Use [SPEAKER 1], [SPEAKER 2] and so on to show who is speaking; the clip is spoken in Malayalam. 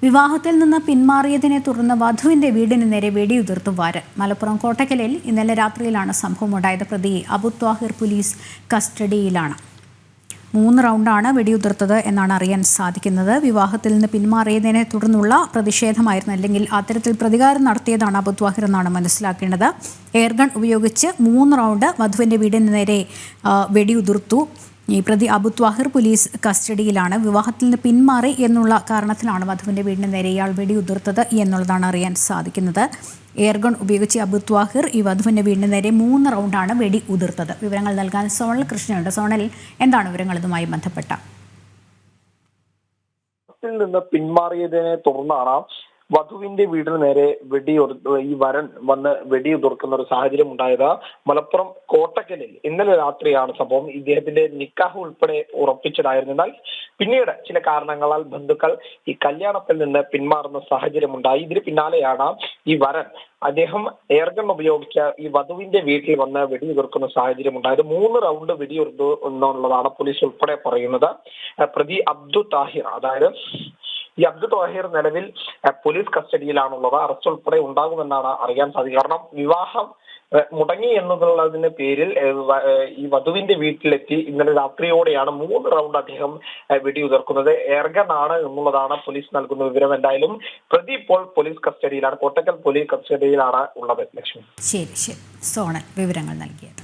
[SPEAKER 1] വിവാഹത്തിൽ നിന്ന് പിന്മാറിയതിനെ തുടർന്ന് വധുവിന്റെ വീടിന് നേരെ വെടിയുതിർത്തു വാരൻ. മലപ്പുറം കോട്ടക്കലിൽ ഇന്നലെ രാത്രിയിലാണ് സംഭവമുണ്ടായത്. പ്രതി അബു ത്വാഹിർ പോലീസ് കസ്റ്റഡിയിലാണ്. 3 റൗണ്ടാണ് വെടിയുതിർത്തത് എന്നാണ് അറിയാൻ സാധിക്കുന്നത്. വിവാഹത്തിൽ നിന്ന് പിന്മാറിയതിനെ തുടർന്നുള്ള പ്രതിഷേധമായിരുന്നു, അല്ലെങ്കിൽ അത്തരത്തിൽ പ്രതികാരം നടത്തിയതാണ് അബു ത്വാഹിർ എന്നാണ് മനസ്സിലാക്കേണ്ടത്. എയർഗൺ ഉപയോഗിച്ച് 3 റൗണ്ട് വധുവിന്റെ വീടിന് നേരെ വെടിയുതിർത്തു. ഈ പ്രതി അബു ത്വാഹിർ പോലീസ് കസ്റ്റഡിയിലാണ്. വിവാഹത്തിൽ നിന്ന് പിന്മാറി എന്നുള്ള കാരണത്തിലാണ് വധുവിന്റെ വീടിന് നേരെ ഇയാൾ വെടിയുതിർത്തത് എന്നുള്ളതാണ് അറിയാൻ സാധിക്കുന്നത്. എയർഗൺ ഉപയോഗിച്ച് അബു ത്വാഹിർ ഈ വധുവിന്റെ വീടിന് നേരെ 3 റൗണ്ടാണ് വെടി ഉതിർത്തത്. വിവരങ്ങൾ നൽകാൻ സോണൽ കൃഷ്ണയുണ്ട്. സോണൽ, എന്താണ് വിവരങ്ങൾ ഇതുമായി ബന്ധപ്പെട്ട?
[SPEAKER 2] നിന്ന് പിന്മാറിയതിനെ തുടർന്നാണ് വധുവിന്റെ വീടിന് നേരെ ഈ വരൻ വന്ന് വെടിയുതിർക്കുന്ന ഒരു സാഹചര്യം ഉണ്ടായത്. മലപ്പുറം കോട്ടക്കലിൽ ഇന്നലെ രാത്രിയാണ് സംഭവം. ഇദ്ദേഹത്തിന്റെ നിക്കാഹ് ഉൾപ്പെടെ ഉറപ്പിച്ചതായിരുന്നു. എന്നാൽ പിന്നീട് ചില കാരണങ്ങളാൽ ബന്ധുക്കൾ ഈ കല്യാണത്തിൽ നിന്ന് പിന്മാറുന്ന സാഹചര്യം ഉണ്ടായി. ഇതിന് പിന്നാലെയാണ് ഈ വരൻ അദ്ദേഹം എയർഗൺ ഉപയോഗിച്ച് ഈ വധുവിന്റെ വീട്ടിൽ വന്ന് വെടിയുതിർക്കുന്ന സാഹചര്യം ഉണ്ടായത്. 3 റൗണ്ട് വെടിയുതിർത്തു എന്നുള്ളതാണ് പോലീസ് ഉൾപ്പെടെ പറയുന്നത്. പ്രതി അബ്ദു താഹിർ, അതായത് ഈ അബ്ദു താഹിർ നിലവിൽ പോലീസ് കസ്റ്റഡിയിലാണുള്ളത്. അറസ്റ്റ് ഉൾപ്പെടെ ഉണ്ടാകുമെന്നാണ് അറിയാൻ സാധിക്കുക. കാരണം വിവാഹം മുടങ്ങി എന്നുള്ളതിന്റെ പേരിൽ ഈ വധുവിന്റെ വീട്ടിലെത്തി ഇന്നലെ രാത്രിയോടെയാണ് 3 റൗണ്ട് അദ്ദേഹം വെടിയുതിർക്കുന്നത്. എയർഗൺ ആണ് എന്നുള്ളതാണ് പോലീസ് നൽകുന്ന വിവരം. എന്തായാലും പ്രതി ഇപ്പോൾ പോലീസ് കസ്റ്റഡിയിലാണ്, കോട്ടക്കൽ പോലീസ് കസ്റ്റഡിയിലാണ് ഉള്ളത്. ലക്ഷ്മി,
[SPEAKER 1] ശരി, സോണൽ വിവരങ്ങൾ നൽകിയത്.